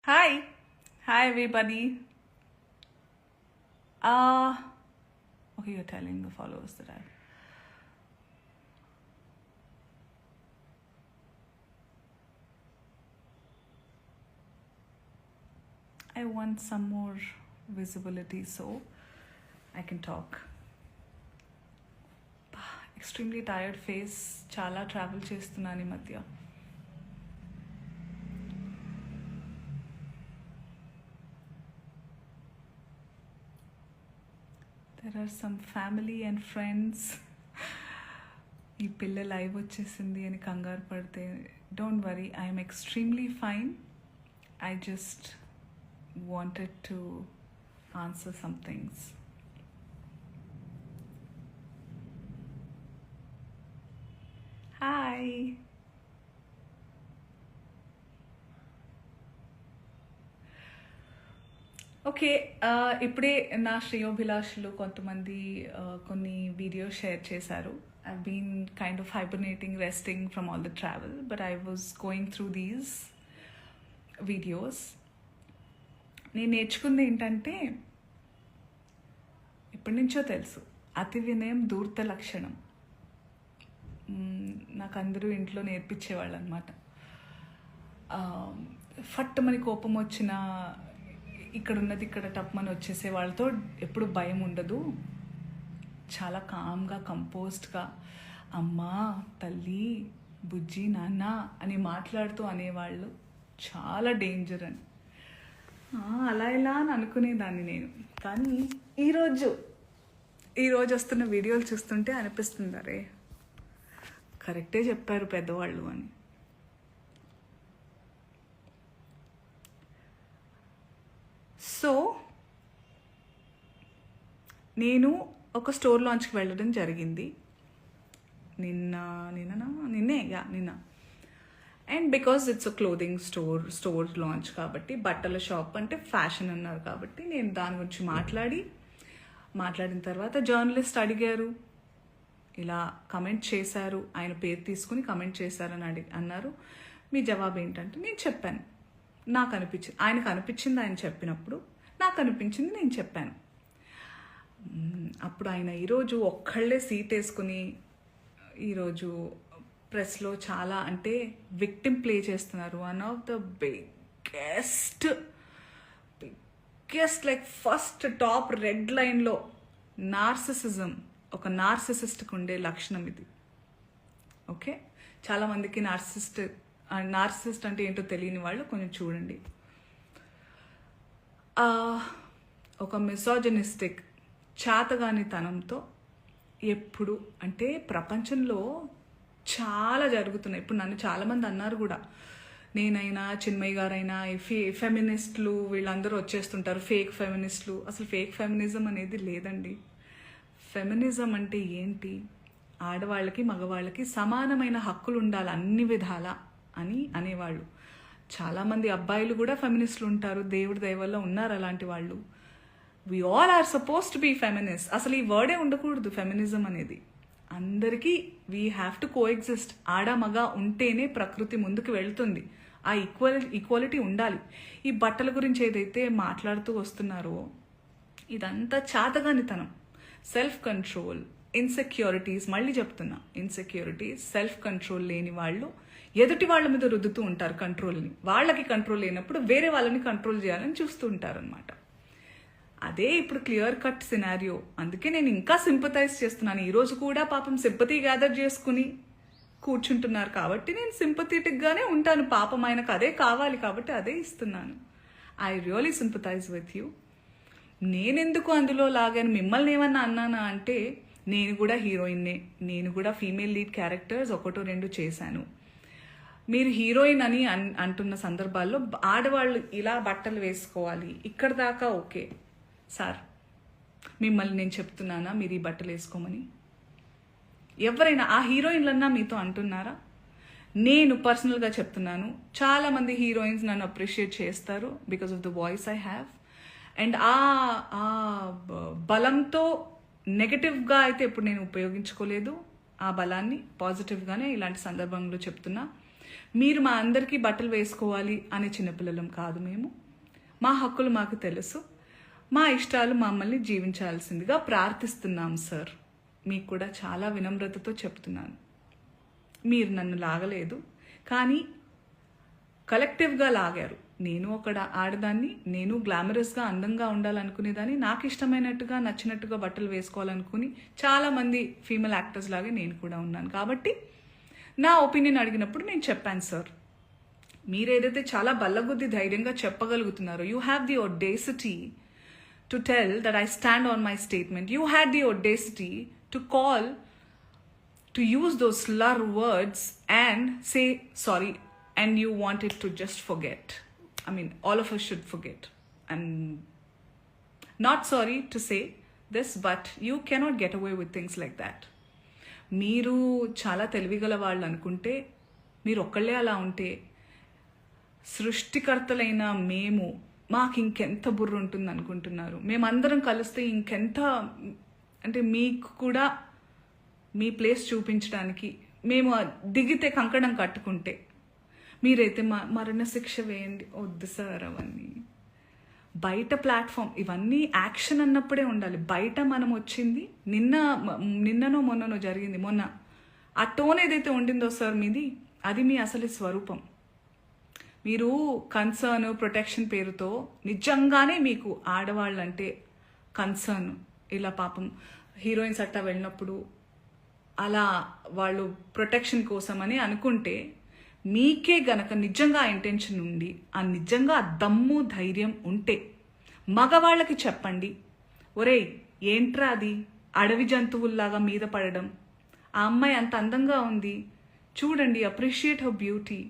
Hi, hi everybody. Uh okay, you're telling the followers that I want some more visibility so I can talk. Extremely tired face. చాలా travel చేస్తున్నాను ఈ మధ్య. There are some family and friends. ఈ పిల్ల live వచ్చేసింది అని కంగారు పడితే don't worry, I'm extremely fine. I just wanted to answer some things. Hi. Okay, ఇప్పుడే నా శ్రేయోభిలాషులు కొంతమంది కొన్ని వీడియోస్ షేర్ చేశారు. I've been kind of hibernating, resting from all the travel, but I was going through these videos. నేను నేర్చుకుంది ఏంటంటే, ఎప్పటి నుంచో తెలుసు, అతి వినయం ధూర్త లక్షణం. నాకు అందరూ ఇంట్లో నేర్పించేవాళ్ళు అనమాట. ఫట్టుమని కోపం వచ్చిన ఇక్కడ ఉన్నది ఇక్కడ టప్మని వచ్చేసే వాళ్ళతో ఎప్పుడు భయం ఉండదు. చాలా కామ్గా, కంపోజ్డ్గా అమ్మా, తల్లి, బుజ్జి, నాన్న అని మాట్లాడుతూ అనేవాళ్ళు చాలా డేంజర్ అని. అలా ఇలా అని అనుకునేదాన్ని నేను. కానీ ఈరోజు వస్తున్న వీడియోలు చూస్తుంటే అనిపిస్తుంది, అరే కరెక్టే చెప్పారు పెద్దవాళ్ళు అని. సో నేను ఒక స్టోర్ లాంచ్కి వెళ్ళడం జరిగింది నిన్న. And because it's a clothing store launch కాబట్టి, బట్టల షాప్ అంటే ఫ్యాషన్ అన్నారు కాబట్టి, నేను దాని గురించి మాట్లాడిన తర్వాత జర్నలిస్ట్ అడిగారు, ఇలా కమెంట్ చేశారు, ఆయన పేరు తీసుకుని కమెంట్ చేశారని అన్నారు. మీ జవాబు ఏంటంటే నేను చెప్పాను, నాకు అనిపించింది, ఆయనకు అనిపించింది ఆయన చెప్పినప్పుడు, నాకు అనిపించింది నేను చెప్పాను. అప్పుడు ఆయన ఈరోజు ఒక్కళ్ళే సీట్ వేసుకుని ఈరోజు ప్రెస్లో చాలా అంటే విక్టిమ్ ప్లే చేస్తున్నారు. One of the biggest like first top red లైన్లో నార్సిసిజం, ఒక నార్సిసిస్ట్కి ఉండే లక్షణం ఇది. ఓకే, చాలామందికి నార్సిసిస్ట్ అంటే ఏంటో తెలియని వాళ్ళు కొంచెం చూడండి. ఒక మిసోజనిస్టిక్ చాతగానితనంతో ఎప్పుడు అంటే ప్రపంచంలో చాలా జరుగుతున్నాయి. ఇప్పుడు నన్ను చాలామంది అన్నారు కూడా, నేనైనా చిన్మయ్య గారైనా ఫెమినిస్టులు వీళ్ళందరూ వచ్చేస్తుంటారు, ఫేక్ ఫెమినిస్టులు. అసలు ఫేక్ ఫెమినిజం అనేది లేదండి. ఫెమినిజం అంటే ఏంటి? ఆడవాళ్ళకి మగవాళ్ళకి సమానమైన హక్కులు ఉండాలి అన్ని విధాల అని అనేవాళ్ళు. చాలామంది అబ్బాయిలు కూడా ఫెమినిస్టులు ఉంటారు, దేవుడి దయ వల్ల ఉన్నారు అలాంటి వాళ్ళు. We all are suppose to be feminist. అసలు ఈ వర్డే ఉండకూడదు ఫెమినిజం అనేది. అందరికీ వీ హ్యావ్ టు కోఎగ్జిస్ట్. ఆడ మగ ఉంటేనే ప్రకృతి ముందుకు వెళ్తుంది. ఆ ఈక్వాలిటీ ఉండాలి. ఈ బట్టల గురించి ఏదైతే మాట్లాడుతూ వస్తున్నారో ఇదంతా చాతగానితనం, సెల్ఫ్ కంట్రోల్, ఇన్సెక్యూరిటీస్. మళ్ళీ చెప్తున్నా, ఇన్సెక్యూరిటీస్, సెల్ఫ్ కంట్రోల్ లేని వాళ్ళు ఎదుటి వాళ్ళ మీద రుద్దుతూ ఉంటారు కంట్రోల్ని. వాళ్ళకి కంట్రోల్ లేనప్పుడు వేరే వాళ్ళని కంట్రోల్ చేయాలని చూస్తూ ఉంటారు అనమాట. అదే ఇప్పుడు క్లియర్ కట్ సినారియో. అందుకే నేను ఇంకా సింపథైజ్ చేస్తున్నాను. ఈరోజు కూడా పాపం సింపతి గ్యాదర్ చేసుకుని కూర్చుంటున్నారు కాబట్టి నేను సింపథెటిక్గానే ఉంటాను. పాపం ఆయనకు అదే కావాలి కాబట్టి అదే ఇస్తున్నాను. I really sympathise with you. నేనెందుకు అందులో లాగాను, మిమ్మల్ని ఏమన్నా అన్నానా అంటే, నేను కూడా హీరోయిన్నే, నేను కూడా ఫీమేల్ లీడ్ క్యారెక్టర్స్ 1-2 చేశాను. మీరు హీరోయిన్ అని అంటున్న సందర్భాల్లో ఆడవాళ్ళు ఇలా బట్టలు వేసుకోవాలి, ఇక్కడ దాకా ఓకే సార్. మిమ్మల్ని నేను చెప్తున్నానా మీరు ఈ బట్టలు వేసుకోమని? ఎవరైనా ఆ హీరోయిన్లన్నా మీతో అంటున్నారా? నేను పర్సనల్గా చెప్తున్నాను, చాలామంది హీరోయిన్స్ నన్ను అప్రిషియేట్ చేస్తారు because of the voice I have. And ఆ బలంతో నెగటివ్గా అయితే ఎప్పుడు నేను ఉపయోగించుకోలేదు. ఆ బలాన్ని పాజిటివ్గానే ఇలాంటి సందర్భంలో చెప్తున్నా. మీరు మా అందరికీ బట్టలు వేసుకోవాలి అనే చిన్నపిల్లలం కాదు మేము. మా హక్కులు మాకు తెలుసు, మా ఇష్టాలు మమ్మల్ని జీవించాల్సిందిగా ప్రార్థిస్తున్నాం సార్. మీకు కూడా చాలా వినమ్రతతో చెప్తున్నాను. మీరు నన్ను లాగలేదు, కానీ కలెక్టివ్గా లాగారు. నేను ఒక ఆడదాన్ని, నేను గ్లామరస్గా అందంగా ఉండాలనుకునేదాన్ని, నాకు ఇష్టమైనట్టుగా నచ్చినట్టుగా బట్టలు వేసుకోవాలనుకుని చాలామంది ఫీమేల్ యాక్టర్స్ లాగే నేను కూడా ఉన్నాను. కాబట్టి నా ఒపీనియన్ అడిగినప్పుడు నేను చెప్పాను సార్. మీరు ఏదైతే చాలా బల్లగుద్ది ధైర్యంగా చెప్పగలుగుతున్నారో, you have the audacity to tell that I stand on my statement. You had the audacity to call, to use those slur words and say sorry, and you wanted to just forget. I mean, all of us should forget. I'm not sorry to say this, but you cannot get away with things like that. మీరు చాలా తెలివిగల వాళ్ళు అనుకుంటే, మీరు ఒక్కళ్ళే అలా ఉంటే, సృష్టికర్తలైన మేము మాకు ఇంకెంత బుర్ర ఉంటుంది అనుకుంటున్నారు? మేమందరం కలిస్తే ఇంకెంత, అంటే మీకు కూడా మీ ప్లేస్ చూపించడానికి మేము దిగితే కంకణం కట్టుకుంటే, మీరైతే మరణశిక్ష వేయండి. వద్దు సార్ అవన్నీ. బయట ప్లాట్ఫామ్ ఇవన్నీ యాక్షన్ అన్నప్పుడే ఉండాలి. బయట మనం వచ్చింది నిన్ననో మొన్ననో జరిగింది. మొన్న ఆ టోన్ ఏదైతే ఉండిందో సార్ మీది, అది మీ అసలు స్వరూపం. మీరు కన్సర్న్, ప్రొటెక్షన్ పేరుతో నిజంగానే మీకు ఆడవాళ్ళంటే కన్సర్న్, ఇలా పాపం హీరోయిన్స్ అట్టా వెళ్ళినప్పుడు అలా వాళ్ళు ప్రొటెక్షన్ కోసం అని అనుకుంటే, మీకే గనక నిజంగా ఇంటెన్షన్ ఉండి, ఆ నిజంగా దమ్ము ధైర్యం ఉంటే మగవాళ్ళకి చెప్పండి, ఒరేయ్ ఏంట్రా అది అడవి జంతువుల్లాగా మీద పడడం, ఆ అమ్మాయి అంత అందంగా ఉంది చూడండి, appreciate her beauty,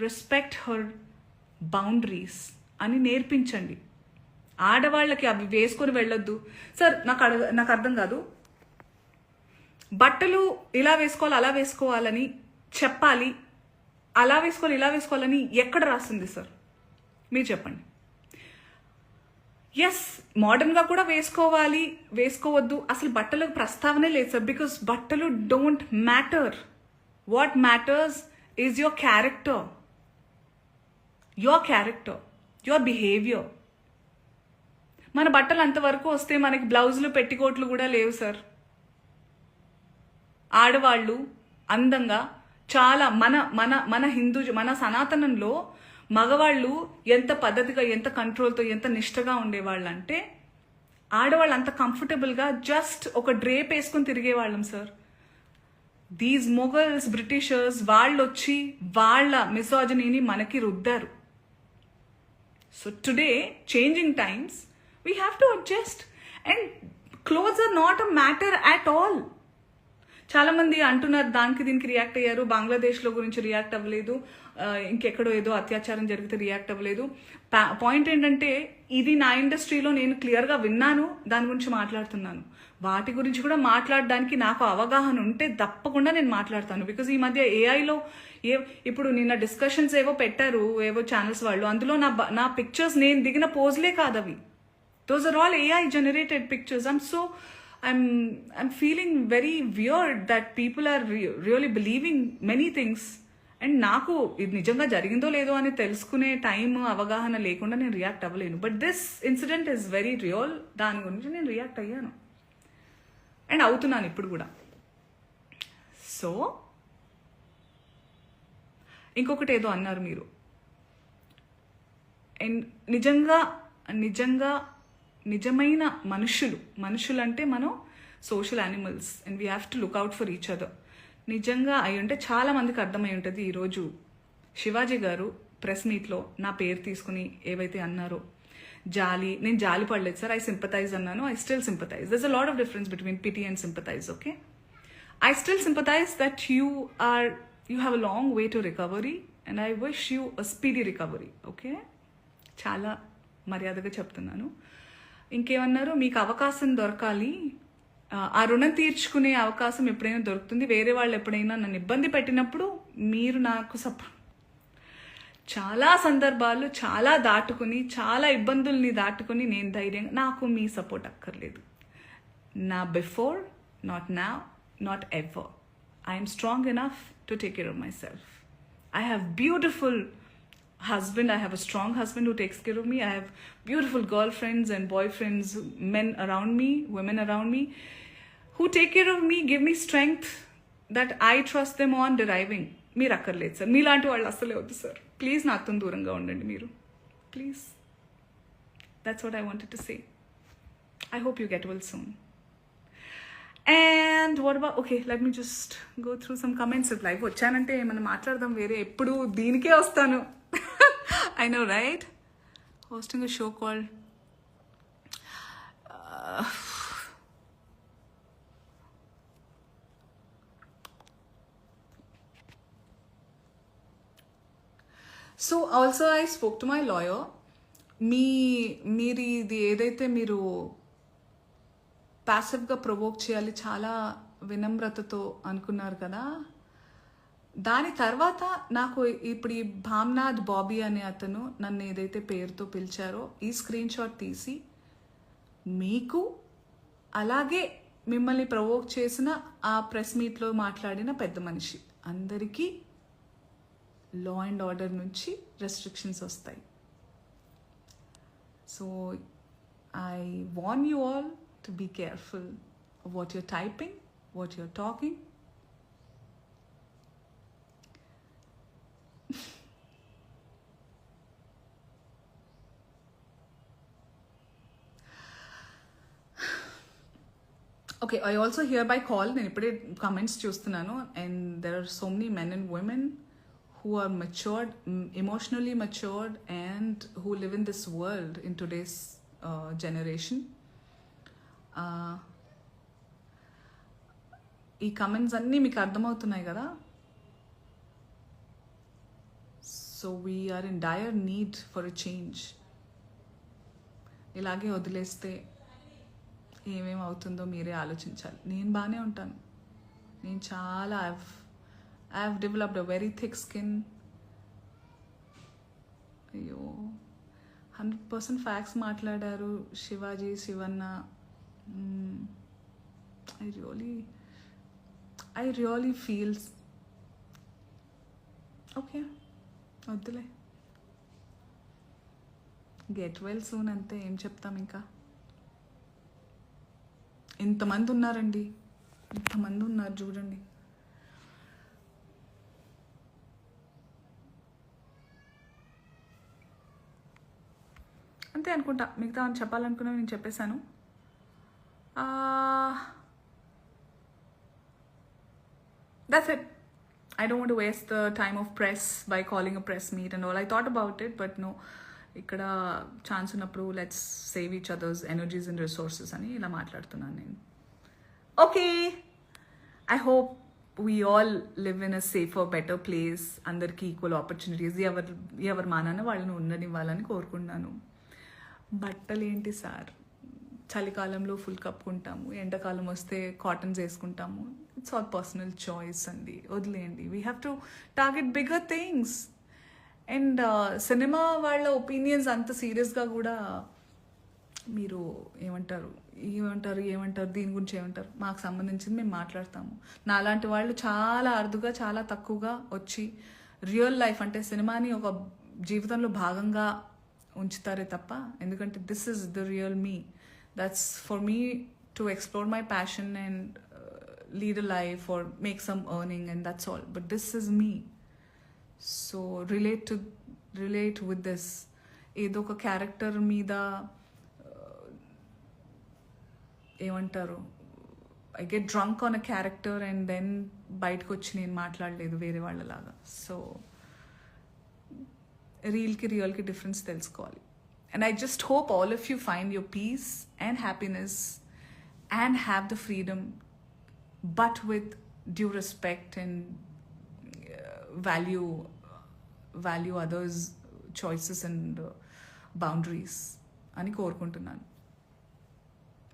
respect her boundaries అని నేర్పించండి. ఆడవాళ్ళకి అవి వేసుకొని వెళ్ళొద్దు సార్. నాకు అర్థం కాదు, బట్టలు ఇలా వేసుకోవాలి అలా వేసుకోవాలని చెప్పాలి, అలా వేసుకోవాలి ఇలా వేసుకోవాలని ఎక్కడ రాస్తుంది సార్? మీరు చెప్పండి. ఎస్, మోడర్న్గా కూడా వేసుకోవాలి, వేసుకోవద్దు, అసలు బట్టలకు ప్రస్తావనే లేదు సార్. బికాస్ బట్టలు don't matter. What matters is your character, your behaviour. మన బట్టలు అంతవరకు వస్తే మనకి బ్లౌజులు పెట్టికోట్లు కూడా లేవు సార్. ఆడవాళ్ళు అందంగా చాలా మన మన సనాతనంలో మగవాళ్ళు ఎంత పద్ధతిగా, ఎంత కంట్రోల్తో, ఎంత నిష్టగా ఉండేవాళ్ళు అంటే, ఆడవాళ్ళు అంత కంఫర్టబుల్గా జస్ట్ ఒక డ్రేప్ వేసుకొని తిరిగేవాళ్ళం సార్. దీస్ మొఘల్స్, బ్రిటిషర్స్ వాళ్ళు వచ్చి వాళ్ళ మిసోజనీని మనకి రుద్దారు. So today changing times, we have to adjust, and clothes are not a matter at all. చాలా మంది అంటున్నారు దానికి దీనికి రియాక్ట్ అయ్యారు, బంగ్లాదేశ్లో గురించి రియాక్ట్ అవ్వలేదు, ఇంకెక్కడో ఏదో అత్యాచారం జరిగితే రియాక్ట్ అవ్వలేదు. పాయింట్ ఏంటంటే, ఇది నా ఇండస్ట్రీలో నేను క్లియర్గా విన్నాను, దాని గురించి మాట్లాడుతున్నాను. వాటి గురించి కూడా మాట్లాడడానికి నాకు అవగాహన ఉంటే తప్పకుండా నేను మాట్లాడతాను. బికాజ్ ఈ మధ్య ఏఐలో ఇప్పుడు నిన్న డిస్కషన్స్ ఏవో పెట్టారు ఏవో ఛానల్స్ వాళ్ళు, అందులో నా పిక్చర్స్ నేను దిగిన పోజ్లే కాదు అవి. Those are all AI generated pictures. I'm feeling very weird that people are really believing many things. And నాకు ఇది నిజంగా జరిగిందో లేదో అని తెలుసుకునే టైం, అవగాహన లేకుండా నేను రియాక్ట్ అవ్వలేను. But this incident is very real. దాని గురించి నేను రియాక్ట్ అయ్యాను అండ్ అవుతున్నాను ఇప్పుడు కూడా. సో ఇంకొకటి ఏదో అన్నారు మీరు, అండ్ నిజమైన మనుషులు అంటే మనం social animals, and we have to look out for each other. నిజంగా అయి ఉంటే చాలా మందికి అర్థమై ఉంటుంది. ఈరోజు శివాజీ గారు ప్రెస్ మీట్లో నా పేరు తీసుకుని ఏవైతే అన్నారో, నేను జాలి పడలేదు సార్, ఐ సింపథైజ్ అన్నాను. I still sympathise. దర్స్ a lot of difference between pity and sympathise. Okay, I still sympathise that you have a long way to recovery, and I wish you a speedy recovery. Okay, చాలా మర్యాదగా చెప్తున్నాను. ఇంకేమన్నారు, మీకు అవకాశం దొరకాలి, ఆ రుణం తీర్చుకునే అవకాశం ఎప్పుడైనా దొరుకుతుంది, వేరే వాళ్ళు ఎప్పుడైనా నన్ను ఇబ్బంది పెట్టినప్పుడు మీరు నాకు చాలా సందర్భాలు చాలా దాటుకుని, చాలా ఇబ్బందుల్ని దాటుకుని నేను ధైర్యంగా, నాకు మీ సపోర్ట్ అక్కర్లేదు. నా before, not now, not ever. I'm strong enough to take care of my self. I have beautiful husband. I have a strong husband who takes care of me. I have beautiful girlfriends and boyfriends, men around me, women around me, who take care of me, give me strength that I trust them on deriving. మీరు అక్కర్లేదు sir, మీలాంటి వాళ్ళు అస్సలే వద్దు sir. Please నాతో దూరంగా ఉండండి మీరు, please. That's what I wanted to say. I hope you get well soon. And what about, okay, let me just go through some comments. If live వచ్చానంటే ఏమైనా మాట్లాడదాం, వేరే ఎప్పుడు దీనికే వస్తాను. I know, right? Hosting a show called so also I spoke to my lawyer. మీరు ఇది ఏదైతే మీరు ప్యాసివ్గా ప్రొవోక్ చేయాలి చాలా వినమ్రతతో అనుకున్నారు కదా, దాని తర్వాత నాకు ఇప్పుడు ఈ భామ్నాథ్ బాబీ అనే అతను నన్ను ఏదైతే పేరుతో పిలిచారో ఈ స్క్రీన్ షాట్ తీసి మీకు అలాగే మిమ్మల్ని ప్రొవోక్ చేసిన ఆ ప్రెస్ మీట్లో మాట్లాడిన పెద్ద మనిషి అందరికీ లా అండ్ ఆర్డర్ నుంచి రెస్ట్రిక్షన్స్ వస్తాయి. So I warn you all to be careful of what you're typing, what you're talking. Okay, I also hereby call, నేను ఇప్పుడే comments చూస్తున్నాను, and there are so many men and women who are matured, emotionally matured, and who live in this world in today's generation. ఈ comments అన్నీ మీకు అర్థమవుతున్నాయి కదా. So we're in dire need for a change. ఇలాగే వదిలేస్తే ఏమేమి అవుతుందో మీరే ఆలోచించాలి. నేను బాగానే ఉంటాను, నేను చాలా I have developed a very thick skin. అయ్యో 100% ఫ్యాక్ట్స్ మాట్లాడారు Shivaji, Shivanna. I really feel okay, వద్దులే, గెట్ వెల్ సూన్ అంతే. ఏం చెప్తాం ఇంకా. ఇంతమంది ఉన్నారండి, ఇంతమంది ఉన్నారు చూడండి. అంతే అనుకుంటా, మిగతా అని చెప్పాలనుకున్నా నేను చెప్పేశాను. That's it. I don't want to waste the time of press by calling a press meet and all. I thought about it, but no, ikkada chance unnappudu let's save each other's energies and resources ani ila maatladutunnanu nenu. Okay, I hope we all live in a safer, better place. Andarki equal opportunities evar manana vallanu undanivalani korukunnanu. బట్టలు ఏంటి sir, చలికాలంలో full కప్పుకుంటాము, ఎండాకాలం వస్తే cottons వేసుకుంటాము. It's all personal choice అండి, వదిలేయండి. We have to target bigger things. And cinema వాళ్ళ opinions అంత సీరియస్గా కూడా మీరు ఏమంటారు దీని గురించి ఏమంటారు, మాకు సంబంధించింది మేము మాట్లాడతాము. నాలాంటి వాళ్ళు చాలా అరుదుగా, చాలా తక్కువగా వచ్చి రియల్ లైఫ్ అంటే సినిమాని ఒక జీవితంలో భాగంగా ఉంచుతారే తప్ప, ఎందుకంటే this is the real me. That's for me to explore my passion and lead a life or make some earning, and that's all. But this is me. So relate with this. ఏదో ఒక character మీద ఏమంటారు, I get drunk on a character and then బయటకు వచ్చి నేను మాట్లాడలేదు వేరే వాళ్ళలాగా. సో రియల్కి డిఫరెన్స్ తెలుసుకోవాలి. And I just hope all of you find your peace and happiness and have the freedom, but with due respect and value others' choices and boundaries. Ani korukuntunnanu.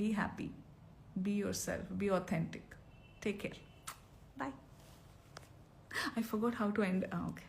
Be happy, be yourself, be authentic. Take care. Bye. I forgot how to end. Okay.